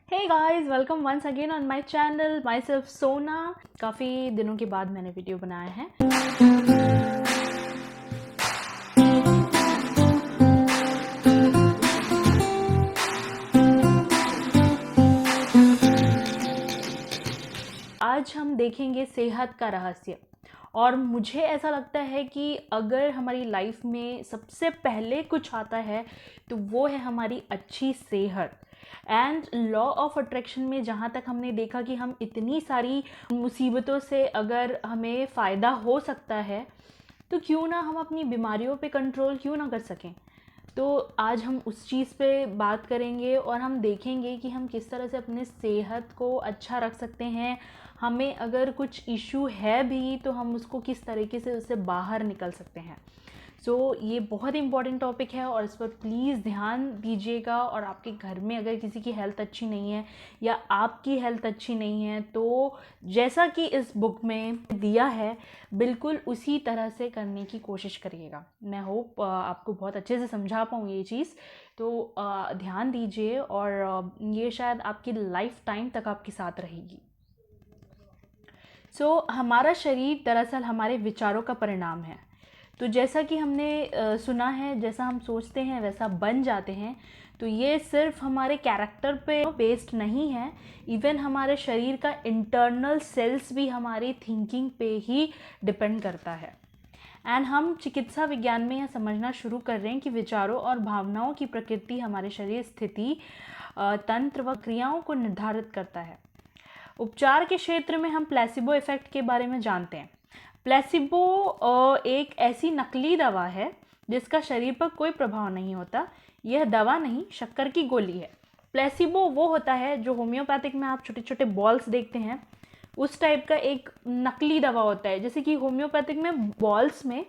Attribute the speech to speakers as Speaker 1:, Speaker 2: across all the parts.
Speaker 1: Hey guys, welcome once again on my channel. Myself Sona. काफ़ी दिनों के बाद मैंने वीडियो बनाया है। आज हम देखेंगे सेहत का रहस्य। और मुझे ऐसा लगता है कि अगर हमारी लाइफ में सबसे पहले कुछ आता है तो वो है हमारी अच्छी सेहत। एंड लॉ ऑफ अट्रैक्शन में जहाँ तक हमने देखा कि हम इतनी सारी मुसीबतों से अगर हमें फ़ायदा हो सकता है तो क्यों ना हम अपनी बीमारियों पे कंट्रोल क्यों ना कर सकें। तो आज हम उस चीज़ पे बात करेंगे और हम देखेंगे कि हम किस तरह से अपने सेहत को अच्छा रख सकते हैं। हमें अगर कुछ इशू है भी तो हम उसको किस तरीके से उससे बाहर निकल सकते हैं। ये बहुत इंपॉर्टेंट टॉपिक है और इस पर प्लीज़ ध्यान दीजिएगा। और आपके घर में अगर किसी की हेल्थ अच्छी नहीं है या आपकी हेल्थ अच्छी नहीं है तो जैसा कि इस बुक में दिया है बिल्कुल उसी तरह से करने की कोशिश करिएगा। मैं होप आपको बहुत अच्छे से समझा पाऊँ ये चीज़। तो ध्यान दीजिए और ये शायद आपकी लाइफ टाइम तक आपके साथ रहेगी। हमारा शरीर दरअसल हमारे विचारों का परिणाम है। तो जैसा कि हमने सुना है, जैसा हम सोचते हैं वैसा बन जाते हैं। तो ये सिर्फ हमारे कैरेक्टर पे बेस्ड नहीं है, इवन हमारे शरीर का इंटरनल सेल्स भी हमारी थिंकिंग पे ही डिपेंड करता है। एंड हम चिकित्सा विज्ञान में यह समझना शुरू कर रहे हैं कि विचारों और भावनाओं की प्रकृति हमारे शरीर स्थिति, तंत्र व क्रियाओं को निर्धारित करता है। उपचार के क्षेत्र में हम प्लेसिबो इफेक्ट के बारे में जानते हैं। प्लेसिबो एक ऐसी नकली दवा है जिसका शरीर पर कोई प्रभाव नहीं होता। यह दवा नहीं, शक्कर की गोली है। प्लेसिबो वो होता है जो होम्योपैथिक में आप छोटे छोटे बॉल्स देखते हैं, उस टाइप का एक नकली दवा होता है। जैसे कि होम्योपैथिक में बॉल्स में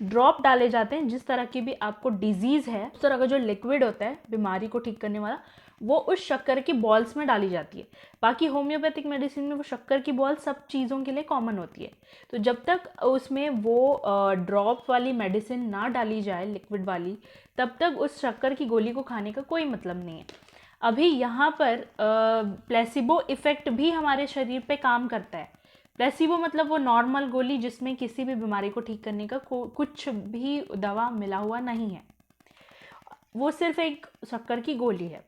Speaker 1: ड्रॉप डाले जाते हैं, जिस तरह की भी आपको डिजीज़ है उस तरह का जो लिक्विड होता है बीमारी को ठीक करने वाला, वो उस शक्कर की बॉल्स में डाली जाती है। बाकी होम्योपैथिक मेडिसिन में वो शक्कर की बॉल सब चीज़ों के लिए कॉमन होती है। तो जब तक उसमें वो ड्रॉप वाली मेडिसिन ना डाली जाए, लिक्विड वाली, तब तक उस शक्कर की गोली को खाने का कोई मतलब नहीं है। अभी यहाँ पर प्लेसिबो इफ़ेक्ट भी हमारे शरीर पे काम करता है। प्लेसिबो मतलब वो नॉर्मल गोली जिसमें किसी भी बीमारी को ठीक करने का कुछ भी दवा मिला हुआ नहीं है, वो सिर्फ एक शक्कर की गोली है।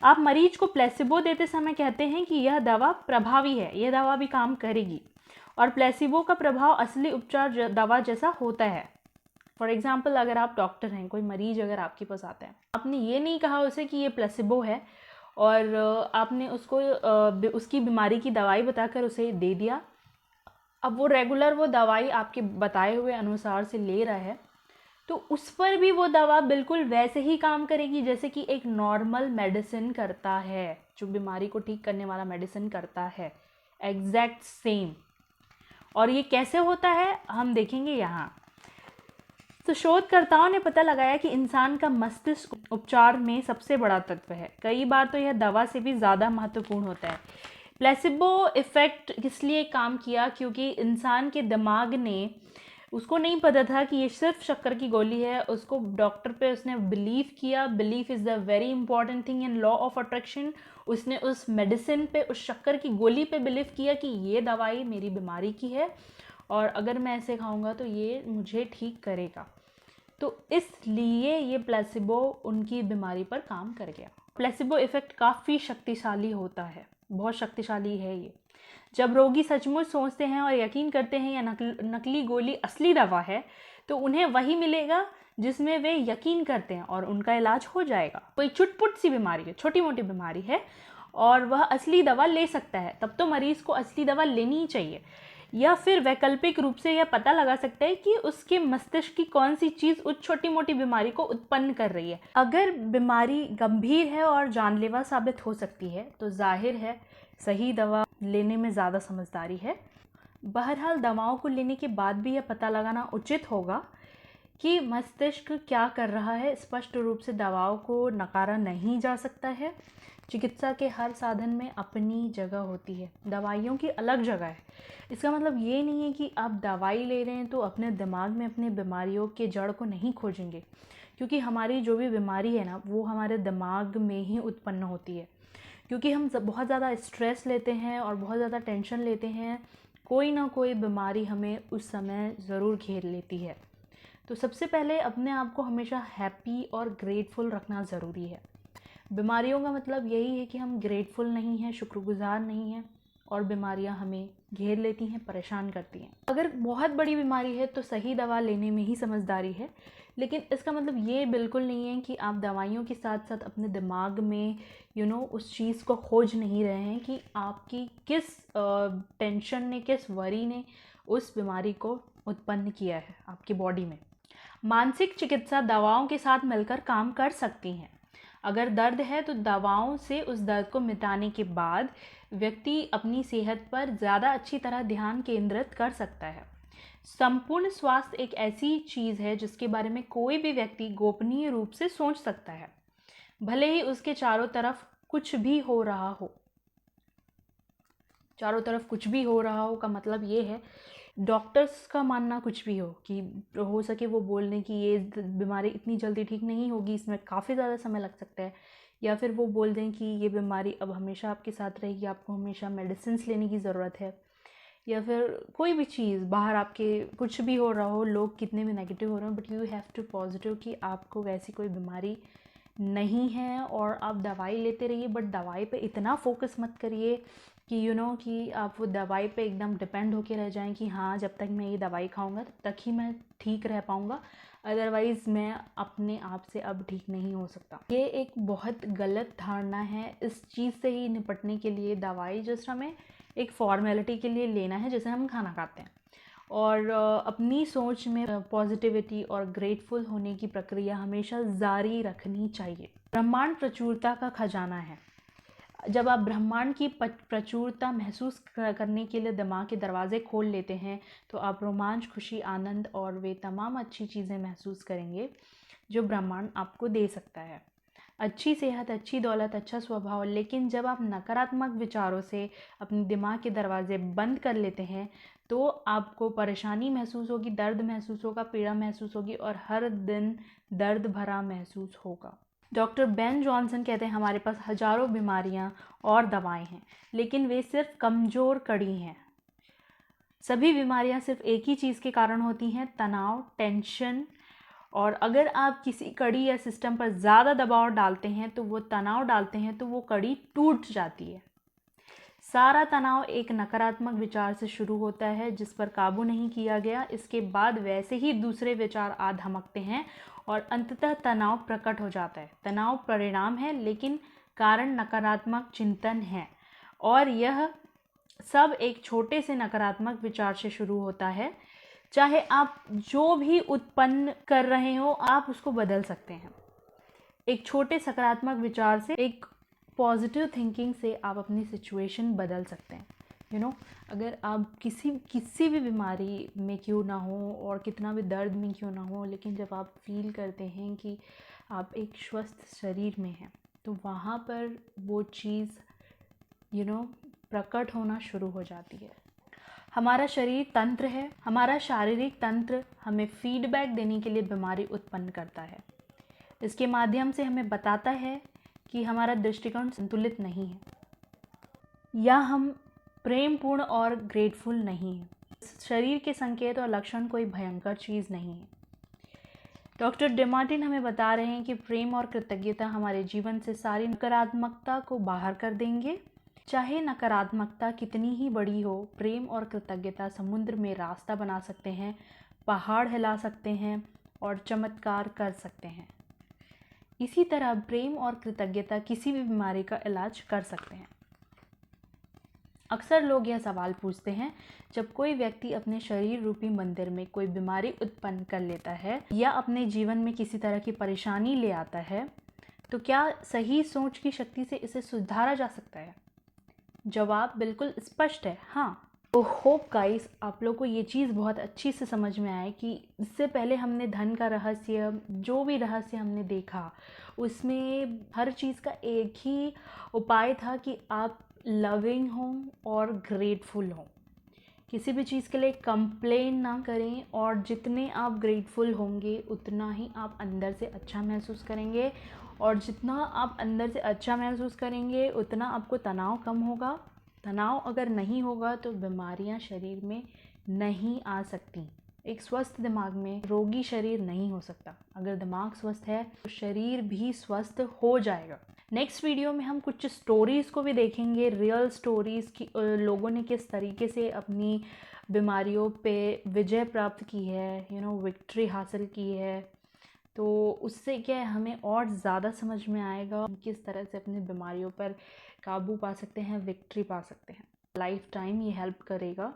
Speaker 1: आप मरीज को प्लेसिबो देते समय कहते हैं कि यह दवा प्रभावी है, यह दवा भी काम करेगी। और प्लेसिबो का प्रभाव असली उपचार दवा जैसा होता है। फॉर एग्जाम्पल, अगर आप डॉक्टर हैं, कोई मरीज अगर आपके पास आता है, आपने ये नहीं कहा उसे कि ये प्लेसिबो है और आपने उसको उसकी बीमारी की दवाई बताकर उसे दे दिया। अब वो रेगुलर वो दवाई आपके बताए हुए अनुसार से ले रहा है तो उस पर भी वो दवा बिल्कुल वैसे ही काम करेगी जैसे कि एक नॉर्मल मेडिसिन करता है, जो बीमारी को ठीक करने वाला मेडिसिन करता है, एग्जैक्ट सेम। और ये कैसे होता है हम देखेंगे यहाँ। तो शोधकर्ताओं ने पता लगाया कि इंसान का मस्तिष्क उपचार में सबसे बड़ा तत्व है। कई बार तो यह दवा से भी ज़्यादा महत्वपूर्ण होता है। प्लेसिबो इफ़ेक्ट इसलिए काम किया क्योंकि इंसान के दिमाग ने, उसको नहीं पता था कि ये सिर्फ शक्कर की गोली है, उसको डॉक्टर पे उसने बिलीव किया। Belief is the very important thing in law of attraction. उसने उस मेडिसिन पे, उस शक्कर की गोली पे बिलीव किया कि ये दवाई मेरी बीमारी की है और अगर मैं ऐसे खाऊंगा तो ये मुझे ठीक करेगा। तो इसलिए ये प्लेसिबो उनकी बीमारी पर काम कर गया। प्लेसिबो इफ़ेक्ट काफ़ी शक्तिशाली होता है, बहुत शक्तिशाली है ये। जब रोगी सचमुच सोचते हैं और यकीन करते हैं या नकली गोली असली दवा है तो उन्हें वही मिलेगा जिसमें वे यकीन करते हैं और उनका इलाज हो जाएगा। कोई चुटपुट सी बीमारी है, छोटी मोटी बीमारी है और वह असली दवा ले सकता है, तब तो मरीज़ को असली दवा लेनी ही चाहिए। या फिर वैकल्पिक रूप से यह पता लगा सकता है कि उसके मस्तिष्क की कौन सी चीज़ उस छोटी मोटी बीमारी को उत्पन्न कर रही है। अगर बीमारी गंभीर है और जानलेवा साबित हो सकती है तो जाहिर है सही दवा लेने में ज़्यादा समझदारी है। बहरहाल दवाओं को लेने के बाद भी यह पता लगाना उचित होगा कि मस्तिष्क क्या कर रहा है। स्पष्ट रूप से दवाओं को नकारा नहीं जा सकता है। चिकित्सा के हर साधन में अपनी जगह होती है, दवाइयों की अलग जगह है। इसका मतलब ये नहीं है कि आप दवाई ले रहे हैं तो अपने दिमाग में अपने बीमारियों के जड़ को नहीं खोजेंगे, क्योंकि हमारी जो भी बीमारी है ना वो हमारे दिमाग में ही उत्पन्न होती है। क्योंकि हम बहुत ज़्यादा स्ट्रेस लेते हैं और बहुत ज़्यादा टेंशन लेते हैं, कोई ना कोई बीमारी हमें उस समय ज़रूर घेर लेती है। तो सबसे पहले अपने आप को हमेशा हैप्पी और ग्रेटफुल रखना ज़रूरी है। बीमारियों का मतलब यही है कि हम ग्रेटफुल नहीं हैं, शुक्रगुजार नहीं हैं, और बीमारियां हमें घेर लेती हैं, परेशान करती हैं। अगर बहुत बड़ी बीमारी है तो सही दवा लेने में ही समझदारी है, लेकिन इसका मतलब ये बिल्कुल नहीं है कि आप दवाइयों के साथ साथ अपने दिमाग में उस चीज़ को खोज नहीं रहे हैं कि आपकी किस टेंशन ने, किस वरी ने उस बीमारी को उत्पन्न किया है आपकी बॉडी में। मानसिक चिकित्सा दवाओं के साथ मिलकर काम कर सकती हैं। अगर दर्द है तो दवाओं से उस दर्द को मिटाने के बाद व्यक्ति अपनी सेहत पर ज़्यादा अच्छी तरह ध्यान केंद्रित कर सकता है। संपूर्ण स्वास्थ्य एक ऐसी चीज़ है जिसके बारे में कोई भी व्यक्ति गोपनीय रूप से सोच सकता है, भले ही उसके चारों तरफ कुछ भी हो रहा हो। चारों तरफ कुछ भी हो रहा हो का मतलब ये है, डॉक्टर्स का मानना कुछ भी हो, कि हो सके वो बोल दें कि ये बीमारी इतनी जल्दी ठीक नहीं होगी, इसमें काफ़ी ज़्यादा समय लग सकता है, या फिर वो बोल दें कि ये बीमारी अब हमेशा आपके साथ रहेगी, आपको हमेशा मेडिसिन लेने की ज़रूरत है, या फिर कोई भी चीज़ बाहर आपके कुछ भी हो रहा हो, लोग कितने भी नेगेटिव हो रहे हो, but you have to positive कि आपको वैसी कोई बीमारी नहीं है और आप दवाई लेते रहिए। बट दवाई पे इतना फोकस मत करिए कि कि आप वो दवाई पे एकदम डिपेंड होके रह जाएं कि हाँ, जब तक मैं ये दवाई खाऊंगा तब तक ही मैं ठीक रह पाऊंगा, अदरवाइज़ मैं अपने आप से अब ठीक नहीं हो सकता। ये एक बहुत गलत धारणा है। इस चीज़ से ही निपटने के लिए दवाई जस्ट हमें एक फॉर्मेलिटी के लिए लेना है, जैसे हम खाना खाते हैं, और अपनी सोच में पॉजिटिविटी और ग्रेटफुल होने की प्रक्रिया हमेशा जारी रखनी चाहिए। ब्रह्मांड प्रचुरता का खजाना है। जब आप ब्रह्मांड की प्रचुरता महसूस करने के लिए दिमाग के दरवाजे खोल लेते हैं तो आप रोमांच, खुशी, आनंद और वे तमाम अच्छी चीज़ें महसूस करेंगे जो ब्रह्मांड आपको दे सकता है। अच्छी सेहत, अच्छी दौलत, अच्छा स्वभाव। लेकिन जब आप नकारात्मक विचारों से अपने दिमाग के दरवाजे बंद कर लेते हैं तो आपको परेशानी महसूस होगी, दर्द महसूस होगा, पीड़ा महसूस होगी और हर दिन दर्द भरा महसूस होगा। डॉक्टर बेन जॉनसन कहते हैं, हमारे पास हजारों बीमारियां और दवाएं हैं, लेकिन वे सिर्फ कमज़ोर कड़ी हैं। सभी बीमारियां सिर्फ एक ही चीज़ के कारण होती हैं, तनाव, टेंशन। और अगर आप किसी कड़ी या सिस्टम पर ज़्यादा दबाव डालते हैं तो वो तनाव डालते हैं तो वो कड़ी टूट जाती है। सारा तनाव एक नकारात्मक विचार से शुरू होता है जिस पर काबू नहीं किया गया। इसके बाद वैसे ही दूसरे विचार आ धमकते हैं और अंततः तनाव प्रकट हो जाता है। तनाव परिणाम है, लेकिन कारण नकारात्मक चिंतन है, और यह सब एक छोटे से नकारात्मक विचार से शुरू होता है। चाहे आप जो भी उत्पन्न कर रहे हो, आप उसको बदल सकते हैं। एक छोटे सकारात्मक विचार से, एक पॉजिटिव थिंकिंग से आप अपनी सिचुएशन बदल सकते हैं। अगर आप किसी भी बीमारी में क्यों ना हो और कितना भी दर्द में क्यों ना हो, लेकिन जब आप फील करते हैं कि आप एक स्वस्थ शरीर में हैं तो वहाँ पर वो चीज़ प्रकट होना शुरू हो जाती है। हमारा शरीर तंत्र है, हमारा शारीरिक तंत्र हमें फीडबैक देने के लिए बीमारी उत्पन्न करता है। इसके माध्यम से हमें बताता है कि हमारा दृष्टिकोण संतुलित नहीं है, या हम प्रेमपूर्ण और ग्रेटफुल नहीं हैं। शरीर के संकेत और लक्षण कोई भयंकर चीज़ नहीं है। डॉक्टर डेमार्टिन हमें बता रहे हैं कि प्रेम और कृतज्ञता हमारे जीवन से सारी नकारात्मकता को बाहर कर देंगे। चाहे नकारात्मकता कितनी ही बड़ी हो, प्रेम और कृतज्ञता समुद्र में रास्ता बना सकते हैं, पहाड़ हिला सकते हैं और चमत्कार कर सकते हैं। इसी तरह प्रेम और कृतज्ञता किसी भी बीमारी का इलाज कर सकते हैं। अक्सर लोग यह सवाल पूछते हैं, जब कोई व्यक्ति अपने शरीर रूपी मंदिर में कोई बीमारी उत्पन्न कर लेता है या अपने जीवन में किसी तरह की परेशानी ले आता है, तो क्या सही सोच की शक्ति से इसे सुधारा जा सकता है? जवाब बिल्कुल स्पष्ट है, हाँ। तो होप गाइस, आप लोग को ये चीज़ बहुत अच्छी से समझ में आए कि इससे पहले हमने धन का रहस्य, जो भी रहस्य हमने देखा, उसमें हर चीज़ का एक ही उपाय था कि आप लविंग हों और ग्रेटफुल हों। किसी भी चीज़ के लिए कंप्लेन ना करें, और जितने आप ग्रेटफुल होंगे उतना ही आप अंदर से अच्छा महसूस करेंगे और जितना आप अंदर से अच्छा महसूस करेंगे उतना आपको तनाव कम होगा। तनाव अगर नहीं होगा तो बीमारियां शरीर में नहीं आ सकती। एक स्वस्थ दिमाग में रोगी शरीर नहीं हो सकता। अगर दिमाग स्वस्थ है तो शरीर भी स्वस्थ हो जाएगा। नेक्स्ट वीडियो में हम कुछ स्टोरीज़ को भी देखेंगे, रियल स्टोरीज़ की लोगों ने किस तरीके से अपनी बीमारियों पे विजय प्राप्त की है, विक्ट्री हासिल की है। तो उससे क्या है, हमें और ज़्यादा समझ में आएगा किस तरह से अपनी बीमारियों पर काबू पा सकते हैं, विक्ट्री पा सकते हैं। लाइफ टाइम ये हेल्प करेगा।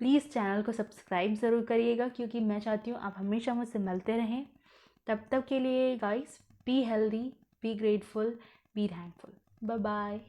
Speaker 1: प्लीज़ चैनल को सब्सक्राइब ज़रूर करिएगा, क्योंकि मैं चाहती हूँ आप हमेशा मुझसे मिलते रहें। तब तक के लिए guys, be healthy, be grateful, be thankful. Bye bye.